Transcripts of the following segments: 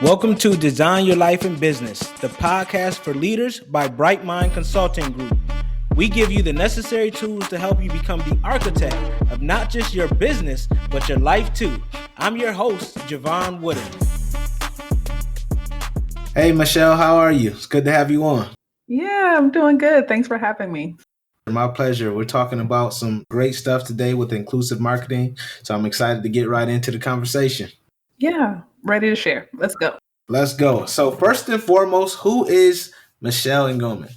Welcome to Design Your Life in Business, the podcast for leaders by Bright Mind Consulting Group. We give you the necessary tools to help you become the architect of not just your business, but your life too. I'm your host, Jevon Wooden. Hey, Michelle, how are you? It's good to have you on. Yeah, I'm doing good. Thanks for having me. My pleasure. We're talking about some great stuff today with inclusive marketing, so I'm excited to get right into the conversation. Yeah, ready to share. Let's go. Let's go. So first and foremost, who is Michelle Ngome?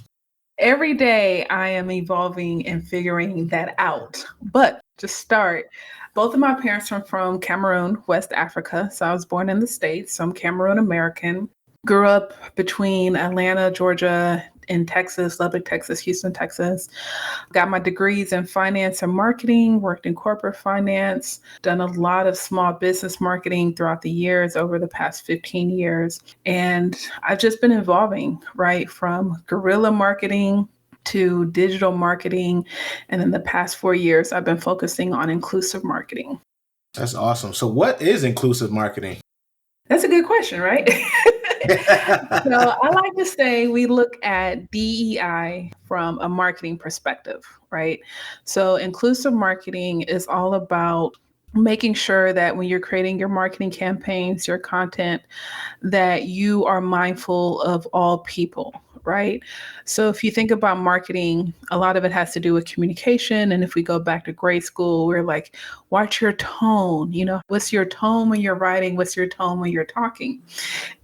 Every day I am evolving and figuring that out. But to start, both of my parents are from Cameroon, West Africa. So I was born in the States. So I'm Cameroon American. Grew up between Atlanta, Georgia, in Texas, Lubbock, Texas, Houston, Texas. Got my degrees in finance and marketing, worked in corporate finance, done a lot of small business marketing throughout the years over the past 15 years. And I've just been evolving, right, from guerrilla marketing to digital marketing. And in the past 4 years, I've been focusing on inclusive marketing. That's awesome. So what is inclusive marketing? That's a good question, right? So I like to say we look at DEI from a marketing perspective, right? So inclusive marketing is all about making sure that when you're creating your marketing campaigns, your content, that you are mindful of all people, right? So if you think about marketing, a lot of it has to do with communication. And if we go back to grade school, we're like, watch your tone. What's your tone when you're writing? What's your tone when you're talking?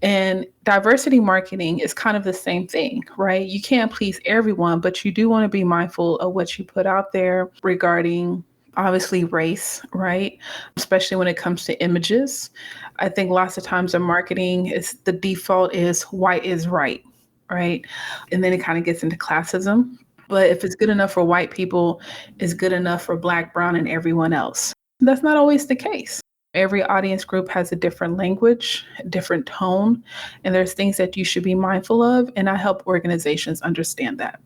And diversity marketing is kind of the same thing, right? You can't please everyone, but you do want to be mindful of what you put out there regarding obviously race, right? Especially when it comes to images. I think lots of times in marketing is the default is white is right, right? And then it kind of gets into classism. But if it's good enough for white people, it's good enough for Black, brown, and everyone else. That's not always the case. Every audience group has a different language, different tone, and there's things that you should be mindful of. And I help organizations understand that.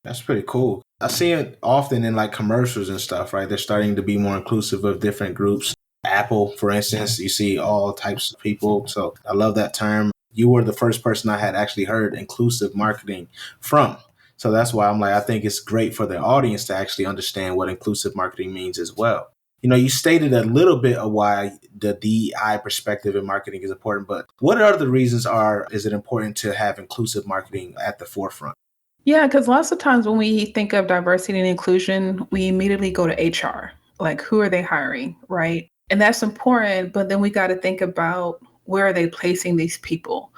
That's pretty cool. I see it often in like commercials and stuff, right? They're starting to be more inclusive of different groups. Apple, for instance, you see all types of people. So I love that term. You were the first person I had actually heard inclusive marketing from. So that's why I'm like, I think it's great for the audience to actually understand what inclusive marketing means as well. You stated a little bit of why the DEI perspective in marketing is important, but what other reasons is it important to have inclusive marketing at the forefront? Yeah, because lots of times when we think of diversity and inclusion, we immediately go to HR. Like, who are they hiring, right? And that's important, but then we got to think about where are they placing these people?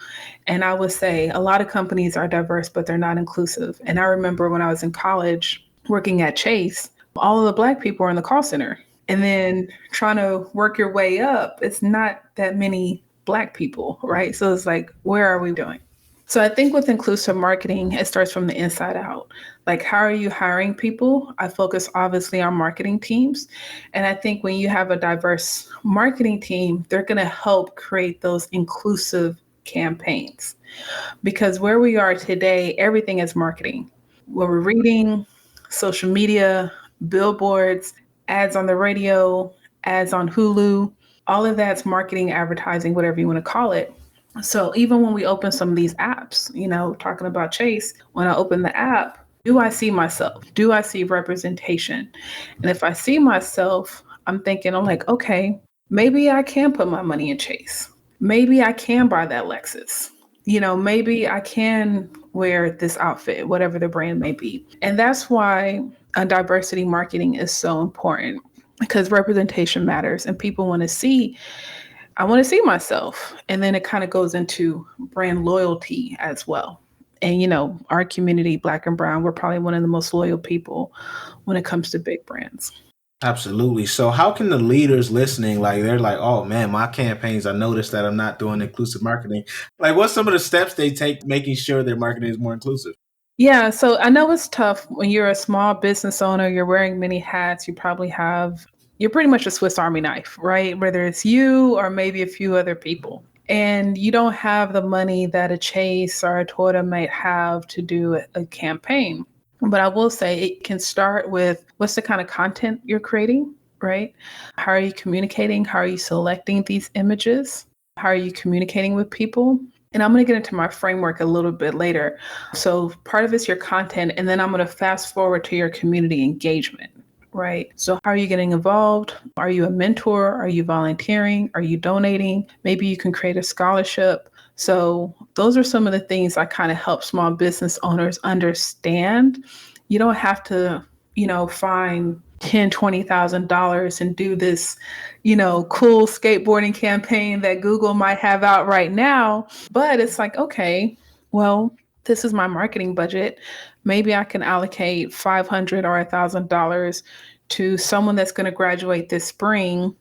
And I would say a lot of companies are diverse, but they're not inclusive. And I remember when I was in college working at Chase, all of the Black people were in the call center. And then trying to work your way up, it's not that many Black people, right? So it's like, where are we doing? So I think with inclusive marketing, it starts from the inside out. Like, how are you hiring people? I focus obviously on marketing teams. And I think when you have a diverse marketing team, they're going to help create those inclusive campaigns. Because where we are today, everything is marketing. What we're reading, social media, billboards, ads on the radio, ads on Hulu, all of that's marketing, advertising, whatever you want to call it. So even when we open some of these apps, talking about Chase, when I open the app, do I see myself? Do I see representation? And if I see myself, I'm like, okay, maybe I can put my money in Chase. Maybe I can buy that Lexus. Maybe I can wear this outfit, whatever the brand may be. And that's why diversity marketing is so important, because representation matters and people want to see. I want to see myself. And then it kind of goes into brand loyalty as well. And, our community, Black and brown, we're probably one of the most loyal people when it comes to big brands. Absolutely. So how can the leaders listening, like they're like, oh man, my campaigns, I noticed that I'm not doing inclusive marketing. Like, what's some of the steps they take making sure their marketing is more inclusive? Yeah, so I know it's tough when you're a small business owner, you're wearing many hats, you're pretty much a Swiss Army knife, right? Whether it's you or maybe a few other people. And you don't have the money that a Chase or a Toyota might have to do a campaign. But I will say it can start with what's the kind of content you're creating, right? How are you communicating? How are you selecting these images? How are you communicating with people? And I'm going to get into my framework a little bit later. So part of it's your content, and then I'm going to fast forward to your community engagement, right? So how are you getting involved? Are you a mentor? Are you volunteering? Are you donating? Maybe you can create a scholarship. So those are some of the things I kind of help small business owners understand. You don't have to, find $10,000, $20,000 and do this, cool skateboarding campaign that Google might have out right now. But it's like, okay, well, this is my marketing budget. Maybe I can allocate $500 or $1,000 to someone that's going to graduate this spring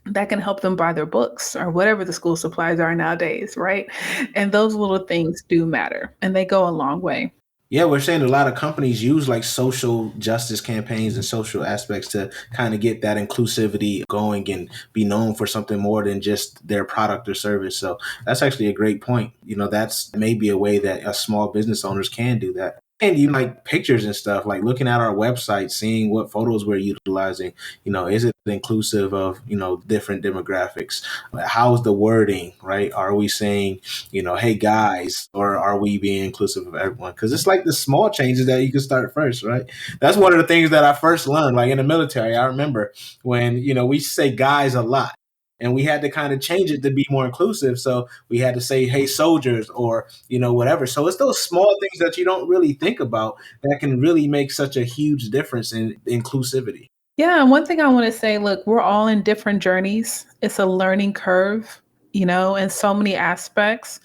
that can help them buy their books or whatever the school supplies are nowadays, right? And those little things do matter and they go a long way. Yeah, we're saying a lot of companies use like social justice campaigns and social aspects to kind of get that inclusivity going and be known for something more than just their product or service. So that's actually a great point. That's maybe a way that small business owners can do that. And you like pictures and stuff, like looking at our website, seeing what photos we're utilizing, is it inclusive of, different demographics? How's the wording, right? Are we saying, hey guys, or are we being inclusive of everyone? Because it's like the small changes that you can start first, right? That's one of the things that I first learned, like in the military. I remember when, we say guys a lot. And we had to kind of change it to be more inclusive. So we had to say, hey, soldiers, or, whatever. So it's those small things that you don't really think about that can really make such a huge difference in inclusivity. Yeah. And one thing I want to say, look, we're all in different journeys. It's a learning curve, in so many aspects.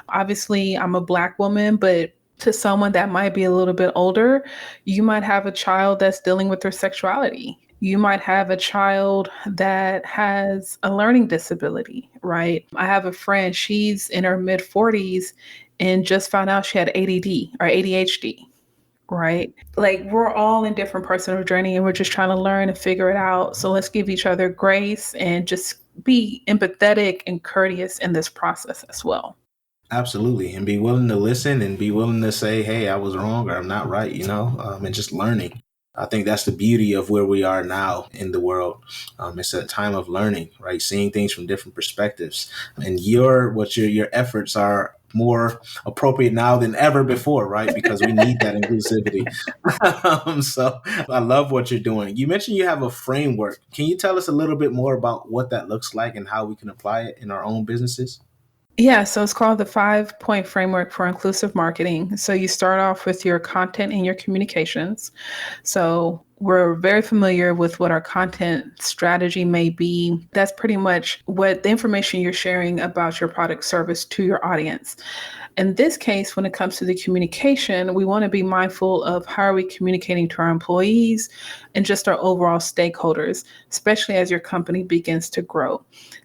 Obviously, I'm a Black woman, but to someone that might be a little bit older, you might have a child that's dealing with their sexuality. You might have a child that has a learning disability, right? I have a friend, she's in her mid 40s and just found out she had ADD or ADHD, right? Like we're all in different personal journey and we're just trying to learn and figure it out. So let's give each other grace and just be empathetic and courteous in this process as well. Absolutely. And be willing to listen and be willing to say, hey, I was wrong or I'm not right, and just learning. I think that's the beauty of where we are now in the world. It's a time of learning, right? Seeing things from different perspectives. And your efforts are more appropriate now than ever before, right? Because we need that inclusivity. So I love what you're doing. You mentioned you have a framework. Can you tell us a little bit more about what that looks like and how we can apply it in our own businesses? Yeah, so it's called the 5-point framework for inclusive marketing. So you start off with your content and your communications. So we're very familiar with what our content strategy may be. That's pretty much what the information you're sharing about your product service to your audience. In this case, when it comes to the communication, we want to be mindful of how are we communicating to our employees and just our overall stakeholders, especially as your company begins to grow.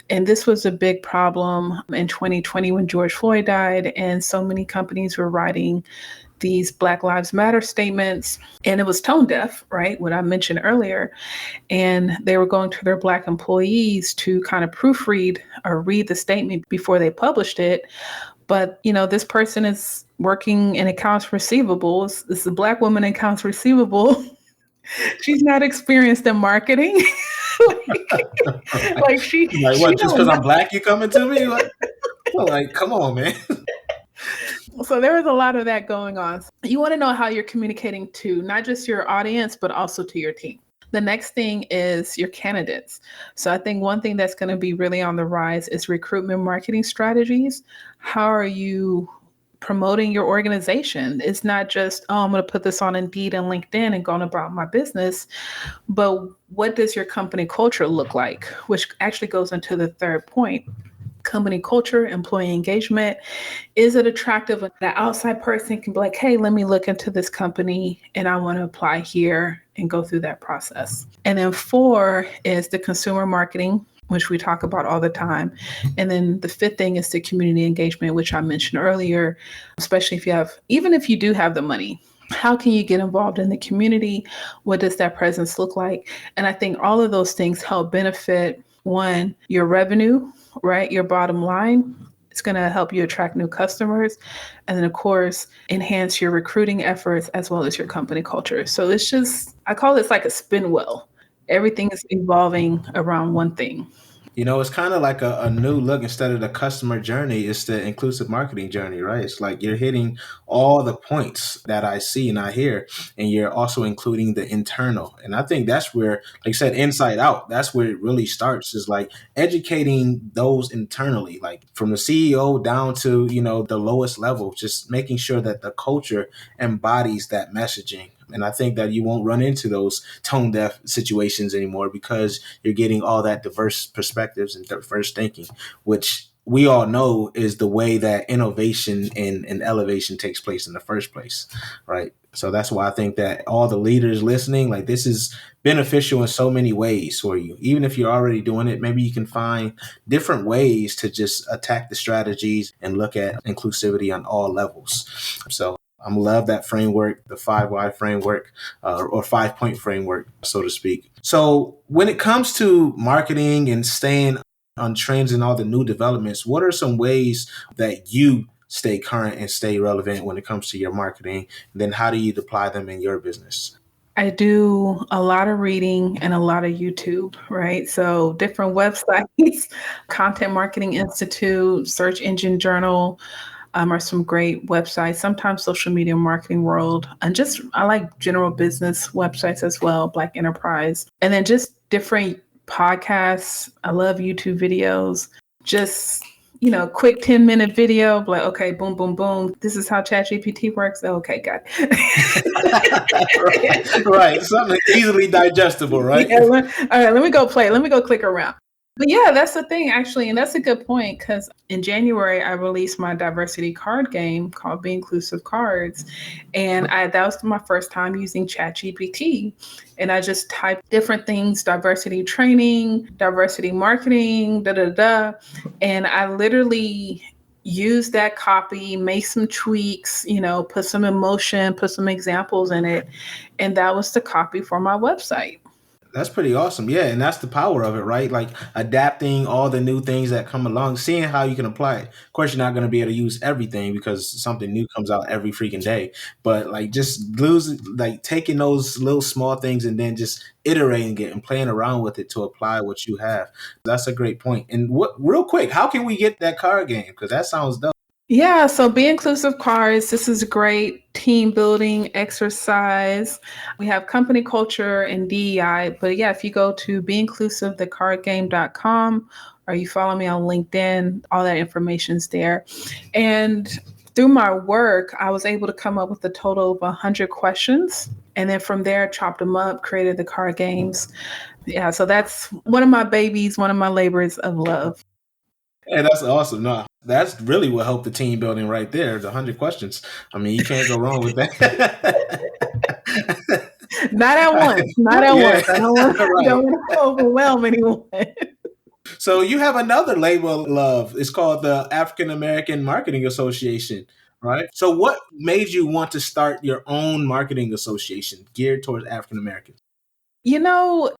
And this was a big problem in 2020 when George Floyd died, and so many companies were writing these Black Lives Matter statements, and it was tone deaf, right? What I mentioned earlier. And they were going to their Black employees to kind of proofread or read the statement before they published it. But, this person is working in accounts receivable. It's a Black woman in accounts receivable. She's not experienced in marketing. like she Like she what? Just because don't I'm Black, you coming to me? Like, come on, man. So there was a lot of that going on. You want to know how you're communicating to not just your audience, but also to your team. The next thing is your candidates. So I think one thing that's going to be really on the rise is recruitment marketing strategies. How are you promoting your organization? It's not just, oh, I'm going to put this on Indeed and LinkedIn and going about my business, but what does your company culture look like? Which actually goes into the third point. Company culture, employee engagement. Is it attractive? That outside person can be like, hey, let me look into this company and I want to apply here and go through that process. And then 4 is the consumer marketing, which we talk about all the time. And then the 5th thing is the community engagement, which I mentioned earlier, especially even if you do have the money. How can you get involved in the community? What does that presence look like? And I think all of those things help benefit, one, your revenue, right? Your bottom line. It's going to help you attract new customers. And then, of course, enhance your recruiting efforts as well as your company culture. So it's just, I call this like a spin wheel. Everything is evolving around one thing. It's kind of like a new look. Instead of the customer journey, it's the inclusive marketing journey, right? It's like you're hitting all the points that I see and I hear, and you're also including the internal. And I think that's where, like I said, inside out, that's where it really starts, is like educating those internally, like from the CEO down to, the lowest level, just making sure that the culture embodies that messaging. And I think that you won't run into those tone deaf situations anymore because you're getting all that diverse perspectives and diverse thinking, which we all know is the way that innovation and elevation takes place in the first place, right? So that's why I think that all the leaders listening, like, this is beneficial in so many ways for you. Even if you're already doing it, maybe you can find different ways to just attack the strategies and look at inclusivity on all levels. So I love that framework, the 5 Why framework, or 5 point framework, so to speak. So when it comes to marketing and staying on trends and all the new developments, what are some ways that you stay current and stay relevant when it comes to your marketing? And then how do you apply them in your business? I do a lot of reading and a lot of YouTube, right? So different websites, Content Marketing Institute, Search Engine Journal, are some great websites. Sometimes Social Media Marketing World, and just I like general business websites as well, Black Enterprise, and then just different podcasts. I love YouTube videos. Just quick 10-minute video, like, okay, boom, boom, boom. This is how ChatGPT works. Okay, got it. Right. Something easily digestible, right? Yeah, all right, let me go play. Let me go click around. But yeah, that's the thing, actually. And that's a good point, because in January, I released my diversity card game called Be Inclusive Cards. And that was my first time using ChatGPT. And I just typed different things: diversity training, diversity marketing, da da da. And I literally used that copy, make some tweaks, put some emotion, put some examples in it. And that was the copy for my website. That's pretty awesome. Yeah, and that's the power of it, right? Like adapting all the new things that come along, seeing how you can apply it. Of course, you're not going to be able to use everything because something new comes out every freaking day. But like just taking those little small things and then just iterating it and playing around with it to apply what you have. That's a great point. And real quick, how can we get that card game? Because that sounds dope. Yeah, so Be Inclusive Cards, this is a great team building exercise. We have company culture and DEI, but yeah, if you go to beinclusivethecardgame.com or you follow me on LinkedIn, all that information's there. And through my work, I was able to come up with a total of 100 questions. And then from there, chopped them up, created the card games. Yeah, so that's one of my babies, one of my labors of love. And that's awesome. No, that's really what helped the team building right there. The 100 questions. I mean, you can't go wrong with that. Not at once. Not at Yeah. once. I don't want to overwhelm anyone. So you have another label of love. It's called the African American Marketing Association, right? So what made you want to start your own marketing association geared towards African Americans? So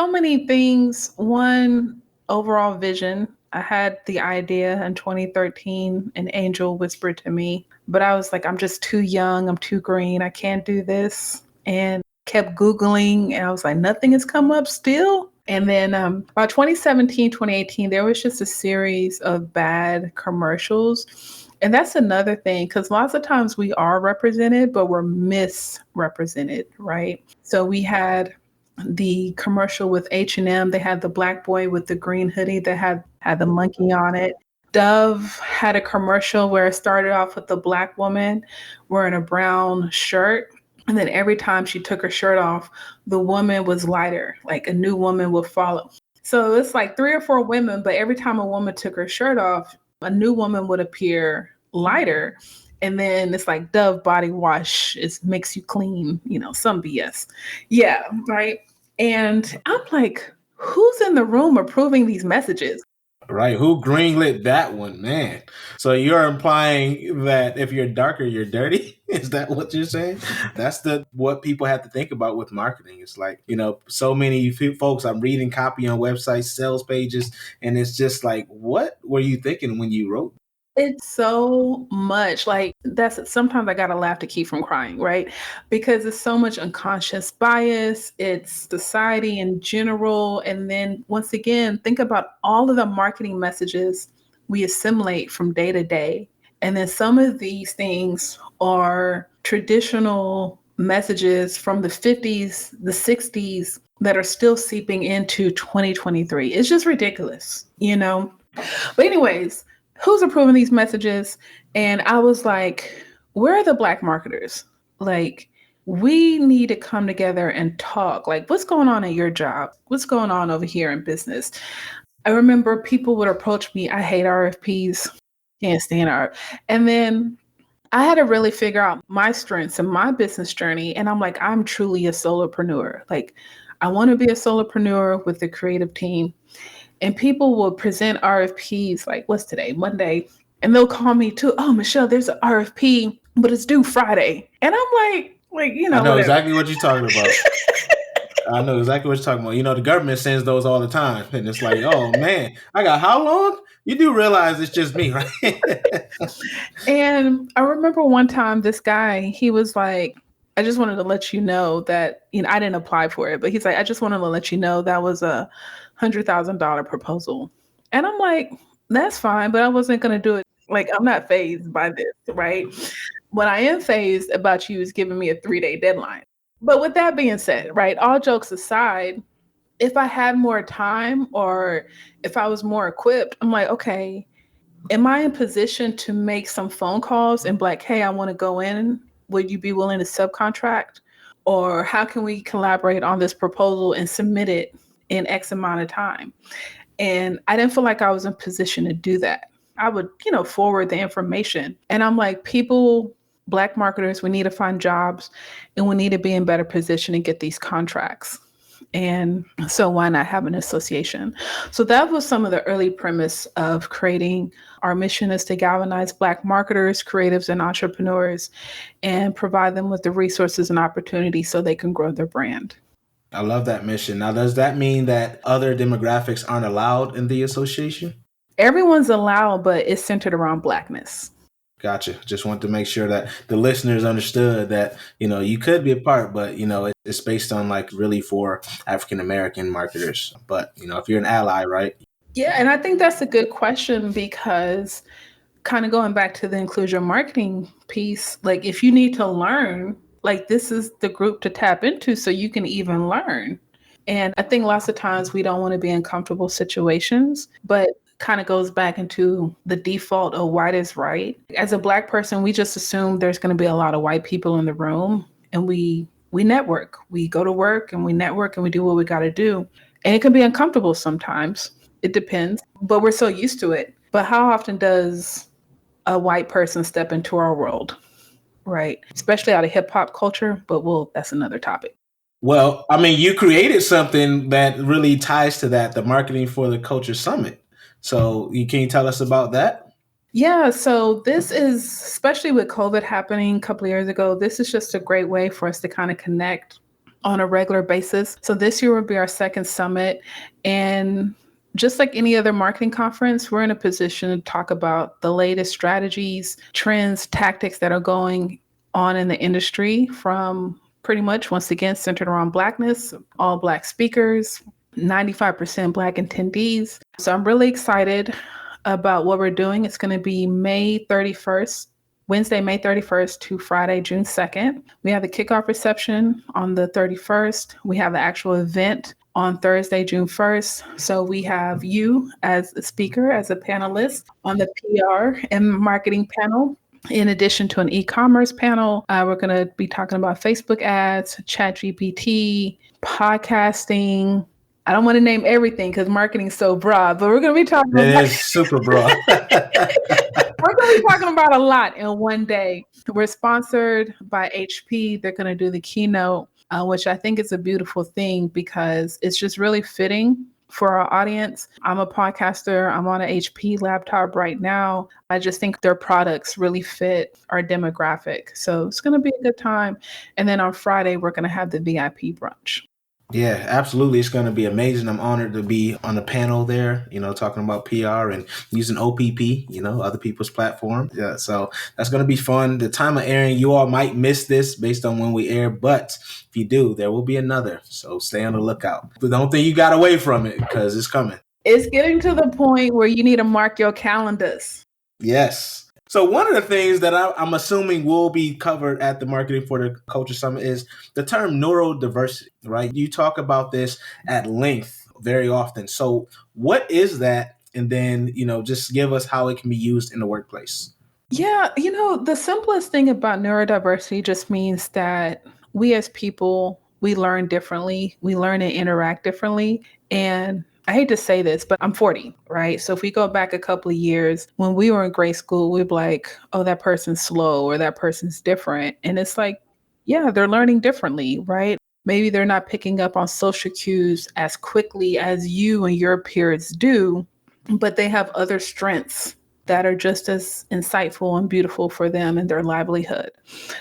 many things. One, overall vision. I had the idea in 2013. An angel whispered to me, but I was like, I'm just too young. I'm too green. I can't do this. And kept Googling, and I was like, nothing has come up still. And then by 2017, 2018, there was just a series of bad commercials. And that's another thing, because lots of times we are represented, but we're misrepresented, right? So we had the commercial with H&M. They had the black boy with the green hoodie that had the monkey on it. Dove had a commercial where it started off with the black woman wearing a brown shirt. And then every time she took her shirt off, the woman was lighter, like a new woman would follow. So it's like 3 or 4 women, but every time a woman took her shirt off, a new woman would appear lighter. And then it's like Dove body wash, it makes you clean, some BS. Yeah, right. And I'm like, who's in the room approving these messages? Right. Who greenlit that one, man? So you're implying that if you're darker, you're dirty? Is that what you're saying? That's what people have to think about with marketing. It's like, so many folks, I'm reading copy on websites, sales pages, and it's just like, what were you thinking when you wrote? It's so much like that's sometimes I gotta laugh to keep from crying, right? Because it's so much unconscious bias, it's society in general. And then once again, think about all of the marketing messages we assimilate from day to day. And then some of these things are traditional messages from the 50s, the 60s that are still seeping into 2023. It's just ridiculous, you know? But anyways, who's approving these messages? And I was like, where are the black marketers? Like, we need to come together and talk. Like, what's going on at your job? What's going on over here in business? I remember people would approach me. I hate RFPs, can't stand art. And then I had to really figure out my strengths and my business journey. And I'm like, I'm truly a solopreneur. Like, I want to be a solopreneur with a creative team. And people will present RFPs like, what's today? Monday. And they'll call me too. Oh, Michelle, there's an RFP, but it's due Friday. And I'm like, I know whatever. exactly what you're talking about. I know exactly what you're talking about. You know, the government sends those all the time. And it's like, oh man, I got how long? You do realize it's just me, right? And I remember one time this guy, he was like, I just wanted to let you know that, I didn't apply for it, but he's like, I just wanted to let you know that was $100,000 proposal. And I'm like, that's fine, but I wasn't going to do it. Like, I'm not phased by this, right? What I am phased about you is giving me a 3-day deadline. But with that being said, right, all jokes aside, if I had more time or if I was more equipped, I'm like, okay, am I in position to make some phone calls and be like, hey, I want to go in. Would you be willing to subcontract? Or how can we collaborate on this proposal and submit it in X amount of time? And I didn't feel like I was in position to do that. I would, forward the information. And I'm like, people, black marketers, we need to find jobs and we need to be in better position to get these contracts. And so why not have an association? So that was some of the early premise of creating. Our mission is to galvanize black marketers, creatives, and entrepreneurs and provide them with the resources and opportunities so they can grow their brand. I love that mission. Now, does that mean that other demographics aren't allowed in the association? Everyone's allowed, but it's centered around blackness. Gotcha. Just want to make sure that the listeners understood that, you could be a part, but, it's based on like really for African American marketers. But, if you're an ally, right? Yeah, and I think that's a good question because kind of going back to the inclusion marketing piece, like if you need to learn, like this is the group to tap into so you can even learn. And I think lots of times we don't want to be in comfortable situations, but kind of goes back into the default of white is right. As a black person, we just assume there's going to be a lot of white people in the room and we network. We go to work and we network and we do what we got to do. And it can be uncomfortable sometimes. It depends, but we're so used to it. But how often does a white person step into our world, right? Especially out of hip hop culture, but that's another topic. Well, I mean, you created something that really ties to that, the Marketing for the Culture Summit. So can you tell us about that? Yeah, so this is, especially with COVID happening a couple of years ago, this is just a great way for us to kind of connect on a regular basis. So this year will be our second summit. And just like any other marketing conference, we're in a position to talk about the latest strategies, trends, tactics that are going on in the industry from pretty much, once again, centered around Blackness, all Black speakers, 95% Black attendees. So I'm really excited about what we're doing. It's going to be May 31st, Wednesday, May 31st to Friday, June 2nd. We have the kickoff reception on the 31st. We have the actual event on Thursday, June 1st. So we have you as a speaker, as a panelist on the PR and marketing panel. In addition to an e-commerce panel, we're going to be talking about Facebook ads, ChatGPT, podcasting. I don't want to name everything because marketing is so broad, but we're going to be talking It about is super broad. we're going to be talking about a lot in one day. We're sponsored by HP. They're going to do the keynote, which I think is a beautiful thing because it's just really fitting for our audience. I'm a podcaster. I'm on an HP laptop right now. I just think their products really fit our demographic. So it's going to be a good time. And then on Friday, we're going to have the VIP brunch. Yeah, absolutely. It's going to be amazing. I'm honored to be on the panel there, talking about PR and using OPP, other people's platform. Yeah, so that's going to be fun. The time of airing, you all might miss this based on when we air, but if you do, there will be another. So stay on the lookout. But don't think you got away from it because it's coming. It's getting to the point where you need to mark your calendars. Yes. So one of the things that I'm assuming will be covered at the Marketing for the Culture Summit is the term neurodiversity, right? You talk about this at length very often. So what is that? And then, just give us how it can be used in the workplace. Yeah, the simplest thing about neurodiversity just means that we as people, we learn differently, we learn and interact differently. And I hate to say this, but I'm 40, right? So if we go back a couple of years, when we were in grade school, we'd be like, oh, that person's slow or that person's different. And it's like, yeah, they're learning differently, right? Maybe they're not picking up on social cues as quickly as you and your peers do, but they have other strengths that are just as insightful and beautiful for them and their livelihood.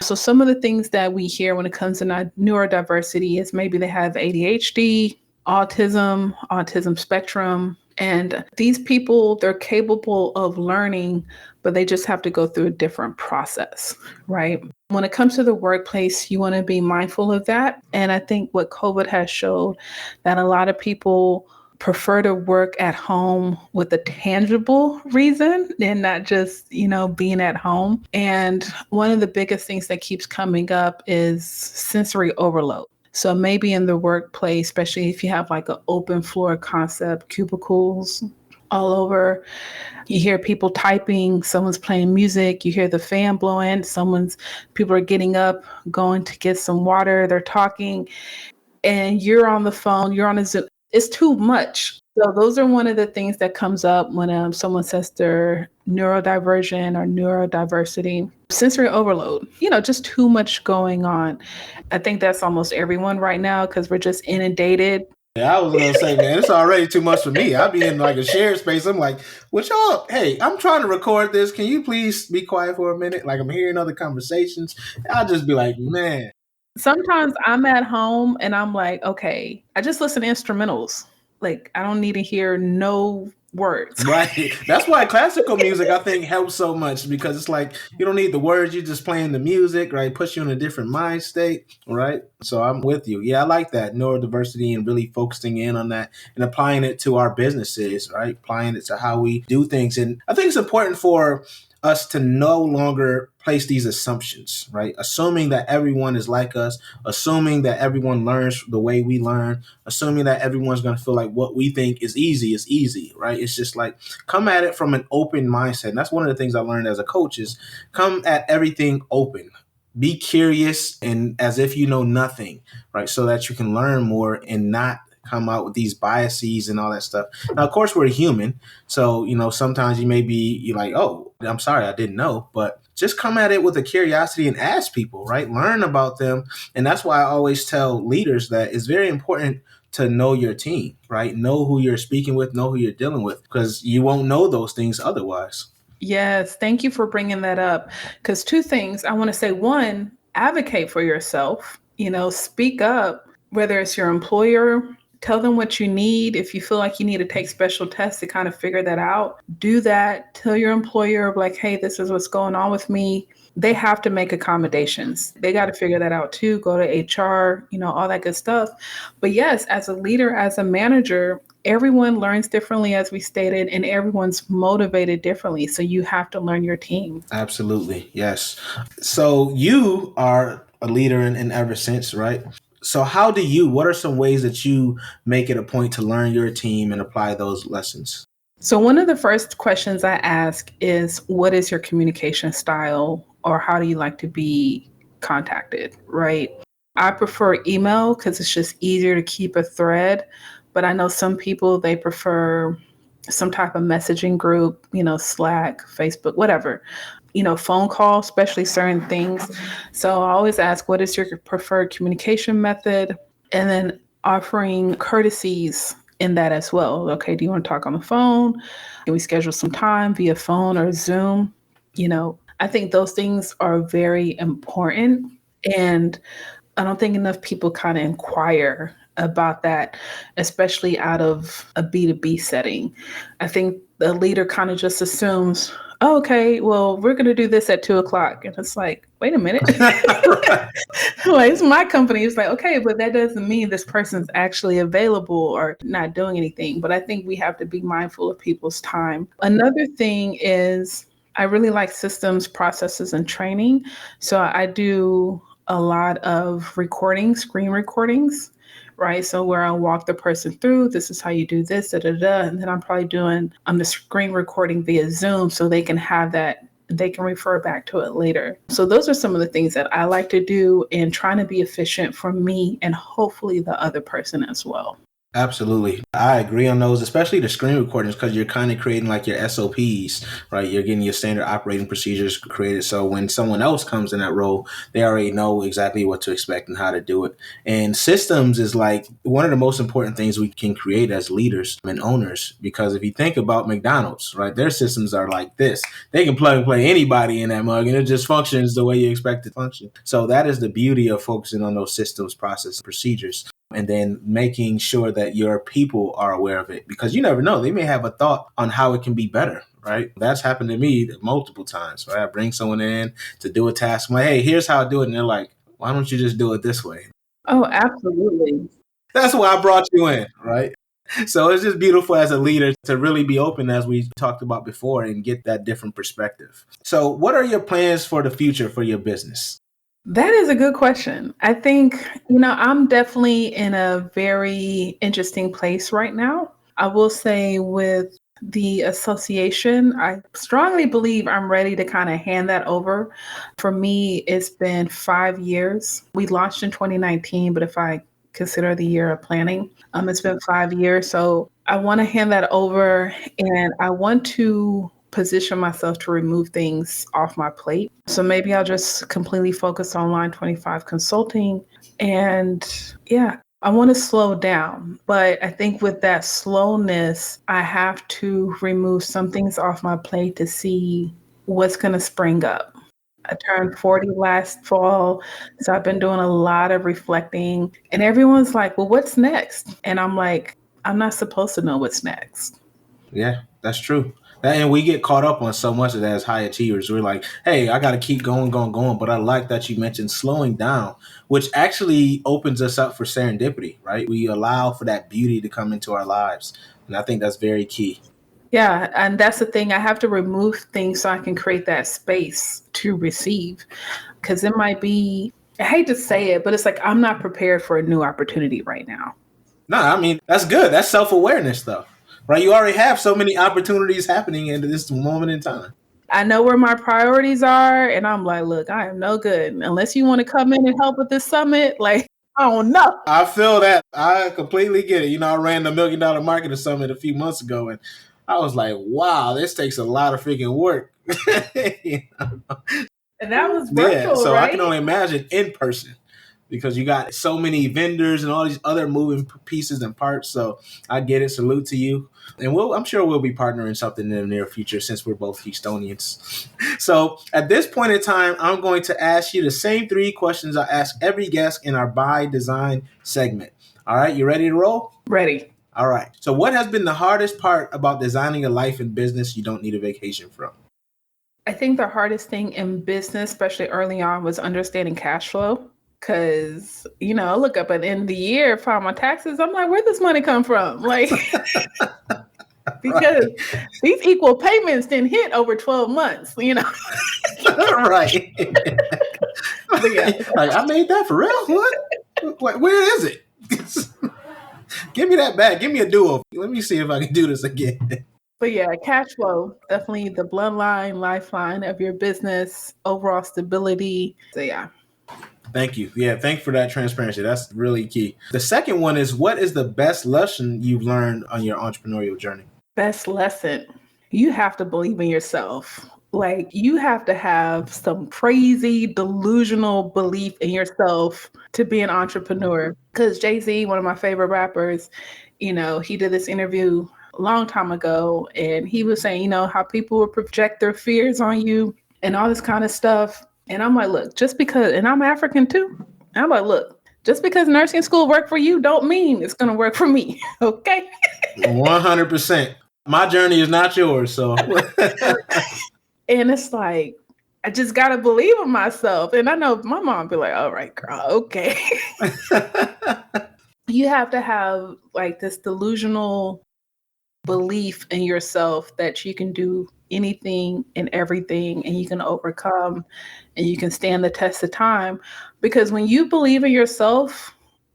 So some of the things that we hear when it comes to neurodiversity is maybe they have ADHD, autism spectrum, and these people, they're capable of learning, but they just have to go through a different process, right? When it comes to the workplace, you want to be mindful of that. And I think what COVID has showed that a lot of people prefer to work at home with a tangible reason and not just, being at home. And one of the biggest things that keeps coming up is sensory overload. So maybe in the workplace, especially if you have like an open floor concept, cubicles all over, you hear people typing, someone's playing music, you hear the fan blowing, people are getting up, going to get some water, they're talking, and you're on the phone, you're on a Zoom. It's too much. So those are one of the things that comes up when someone says they're neurodivergent or neurodiversity. Sensory overload, just too much going on. I think that's almost everyone right now because we're just inundated. Yeah, I was gonna say, man, it's already too much for me. I'll be in like a shared space. I'm like, what y'all? Hey, I'm trying to record this. Can you please be quiet for a minute? Like I'm hearing other conversations. I'll just be like, man. Sometimes I'm at home and I'm like, okay, I just listen to instrumentals. Like I don't need to hear no words. Right. That's why classical music I think helps so much because it's like you don't need the words, you're just playing the music, right? Puts you in a different mind state, right? So I'm with you. Yeah, I like that neurodiversity and really focusing in on that and applying it to our businesses, right? Applying it to how we do things. And I think it's important for us to no longer place these assumptions, right? Assuming that everyone is like us, assuming that everyone learns the way we learn, assuming that everyone's going to feel like what we think is easy, right? It's just like come at it from an open mindset. And that's one of the things I learned as a coach is come at everything open. Be curious and as if you know nothing, right? So that you can learn more and not come out with these biases and all that stuff. Now, of course, we're human. So, sometimes you're like, oh, I'm sorry, I didn't know. But just come at it with a curiosity and ask people, right? Learn about them. And that's why I always tell leaders that it's very important to know your team, right? Know who you're speaking with, know who you're dealing with, because you won't know those things otherwise. Yes, thank you for bringing that up. Because two things I want to say. One, advocate for yourself, speak up, whether it's your employer, tell them what you need. If you feel like you need to take special tests to kind of figure that out, do that. Tell your employer, like, hey, this is what's going on with me. They have to make accommodations. They got to figure that out too. Go to HR, all that good stuff. But yes, as a leader, as a manager, everyone learns differently, as we stated, and everyone's motivated differently. So you have to learn your team. Absolutely. Yes. So you are a leader in ever since, right? So what are some ways that you make it a point to learn your team and apply those lessons? So one of the first questions I ask is, what is your communication style, or how do you like to be contacted, right? I prefer email because it's just easier to keep a thread. But I know some people, they prefer some type of messaging group, Slack, Facebook, whatever, phone call, especially certain things. So I always ask, what is your preferred communication method? And then offering courtesies in that as well. Okay, do you want to talk on the phone? Can we schedule some time via phone or Zoom? I think those things are very important. And I don't think enough people kind of inquire about that, especially out of a B2B setting. I think the leader kind of just assumes, oh, okay, well, we're going to do this at 2 o'clock. And it's like, wait a minute. Right. Like, it's my company. It's like, okay, but that doesn't mean this person's actually available or not doing anything. But I think we have to be mindful of people's time. Another thing is, I really like systems, processes, and training. So I do a lot of recordings, screen recordings, right? So where I'll walk the person through, this is how you do this, da da da. And then I'm probably doing the screen recording via Zoom so they can have that, they can refer back to it later. So those are some of the things that I like to do in trying to be efficient for me and hopefully the other person as well. Absolutely. I agree on those, especially the screen recordings, because you're kind of creating like your SOPs, right? You're getting your standard operating procedures created. So when someone else comes in that role, they already know exactly what to expect and how to do it. And systems is like one of the most important things we can create as leaders and owners, because if you think about McDonald's, right, their systems are like this. They can plug and play anybody in that mug and it just functions the way you expect it to function. So that is the beauty of focusing on those systems, process, procedures, and then making sure that your people are aware of it, because you never know, they may have a thought on how it can be better, right? That's happened to me multiple times, right? I bring someone in to do a task. I'm like, hey, here's how I do it. And they're like, why don't you just do it this way? Oh, absolutely. That's why I brought you in, right? So it's just beautiful as a leader to really be open, as we talked about before, and get that different perspective. So what are your plans for the future for your business? That is a good question. I think, I'm definitely in a very interesting place right now. I will say with the association, I strongly believe I'm ready to kind of hand that over. For me, it's been 5 years. We launched in 2019, but if I consider the year of planning, it's been 5 years. So I want to hand that over and I want to position myself to remove things off my plate. So maybe I'll just completely focus on Line 25 consulting. And yeah, I want to slow down. But I think with that slowness, I have to remove some things off my plate to see what's going to spring up. I turned 40 last fall. So I've been doing a lot of reflecting. And everyone's like, well, what's next? And I'm like, I'm not supposed to know what's next. Yeah, that's true. And we get caught up on so much of that as high achievers. We're like, hey, I got to keep going, going, going. But I like that you mentioned slowing down, which actually opens us up for serendipity, right? We allow for that beauty to come into our lives. And I think that's very key. Yeah, and that's the thing. I have to remove things so I can create that space to receive. Because it might be, I hate to say it, but it's like I'm not prepared for a new opportunity right now. No, I mean, that's good. That's self-awareness stuff, right? You already have so many opportunities happening in this moment in time. I know where my priorities are, and I'm like, look, I am no good unless you want to come in and help with this summit. Like, I don't know. I feel that. I completely get it. I ran the $1 Million Marketing Summit a few months ago, and I was like, wow, this takes a lot of freaking work. And that was Yeah, virtual, so I right? can only imagine in person, because you got so many vendors and all these other moving pieces and parts. So I get it. Salute to you. And I'm sure we'll be partnering something in the near future, since we're both Houstonians. So at this point in time, I'm going to ask you the same 3 questions I ask every guest in our By Design segment. All right, you ready to roll? Ready. All right. So what has been the hardest part about designing a life and business you don't need a vacation from? I think the hardest thing in business, especially early on, was understanding cash flow. Cause, I look up at the end of the year, file my taxes. I'm like, where'd this money come from? Like, because these equal payments didn't hit over 12 months, Right. But yeah. Like, I made that for real? What? Where is it? Give me that back. Give me a duo. Let me see if I can do this again. But yeah, cash flow, definitely the bloodline, lifeline of your business, overall stability. So yeah. Thank you. Yeah, thank you for that transparency. That's really key. The second one is, what is the best lesson you've learned on your entrepreneurial journey? Best lesson. You have to believe in yourself. Like, you have to have some crazy delusional belief in yourself to be an entrepreneur. Because Jay-Z, one of my favorite rappers, he did this interview a long time ago, and he was saying, how people will project their fears on you and all this kind of stuff. And I'm like, look, just because, and I'm African too. I'm like, look, Just because nursing school worked for you don't mean it's going to work for me. Okay. 100%. My journey is not yours. So, And it's like, I just got to believe in myself. And I know my mom be like, all right, girl, okay. You have to have like this delusional belief in yourself that you can do anything and everything and you can overcome and you can stand the test of time. Because when you believe in yourself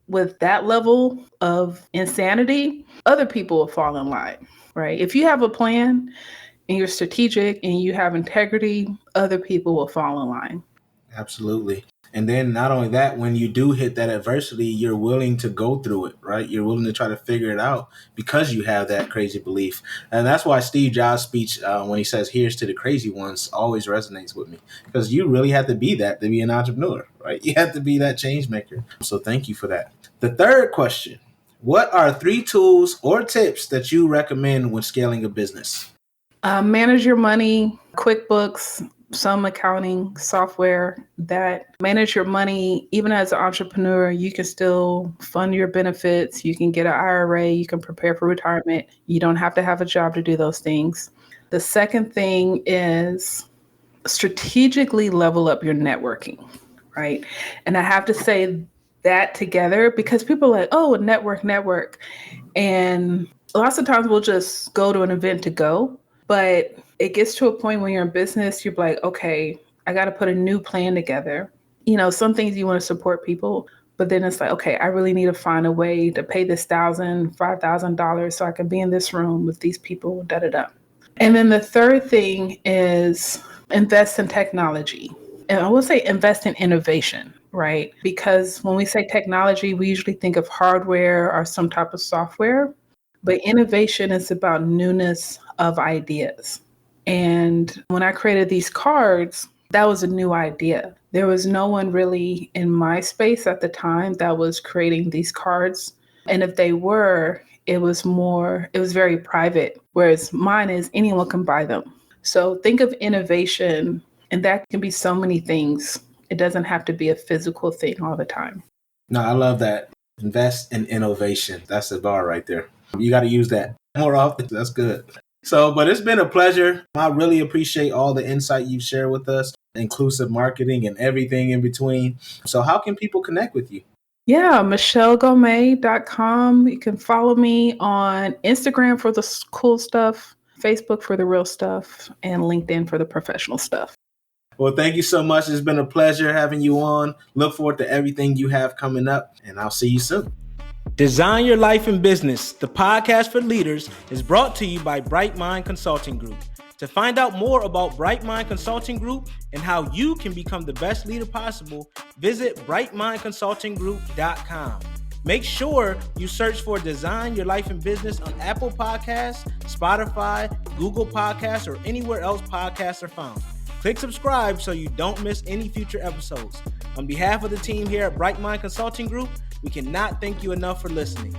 with that level of insanity, other people will fall in line, right? If you have a plan and you're strategic and you have integrity, other people will fall in line. Absolutely. And then not only that, when you do hit that adversity, you're willing to go through it, right? You're willing to try to figure it out because you have that crazy belief. And that's why Steve Jobs' speech, when he says, here's to the crazy ones, always resonates with me. Because you really have to be that to be an entrepreneur, right? You have to be that change maker. So thank you for that. The third question, what are 3 tools or tips that you recommend when scaling a business? Manage your money, QuickBooks, some accounting software that manage your money. Even as an entrepreneur, you can still fund your benefits. You can get an IRA. You can prepare for retirement. You don't have to have a job to do those things. The second thing is strategically level up your networking, right? And I have to say that together because people are like, oh, network. And lots of times we'll just go to an event to go. But it gets to a point when you're in business, you're like, okay, I got to put a new plan together. You know, some things you want to support people, but then it's like, okay, I really need to find a way to pay this $1,000, $5,000 so I can be in this room with these people, da da da. And then the third thing is invest in technology. And I will say invest in innovation, right? Because when we say technology, we usually think of hardware or some type of software. But innovation is about newness of ideas. And when I created these cards, that was a new idea. There was no one really in my space at the time that was creating these cards. And if they were, it was very private, whereas mine is anyone can buy them. So think of innovation, and that can be so many things. It doesn't have to be a physical thing all the time. No, I love that. Invest in innovation. That's the bar right there. You got to use that more often. That's good. So, but it's been a pleasure. I really appreciate all the insight you've shared with us, inclusive marketing and everything in between. So how can people connect with you? Yeah, michellengome.com. You can follow me on Instagram for the cool stuff, Facebook for the real stuff, and LinkedIn for the professional stuff. Well, thank you so much. It's been a pleasure having you on. Look forward to everything you have coming up, and I'll see you soon. Design Your Life in Business, the podcast for leaders, is brought to you by Bright Mind Consulting Group. To find out more about Bright Mind Consulting Group and how you can become the best leader possible, visit brightmindconsultinggroup.com. Make sure you search for Design Your Life in Business on Apple Podcasts, Spotify, Google Podcasts, or anywhere else podcasts are found. Click subscribe so you don't miss any future episodes. On behalf of the team here at Bright Mind Consulting Group, we cannot thank you enough for listening.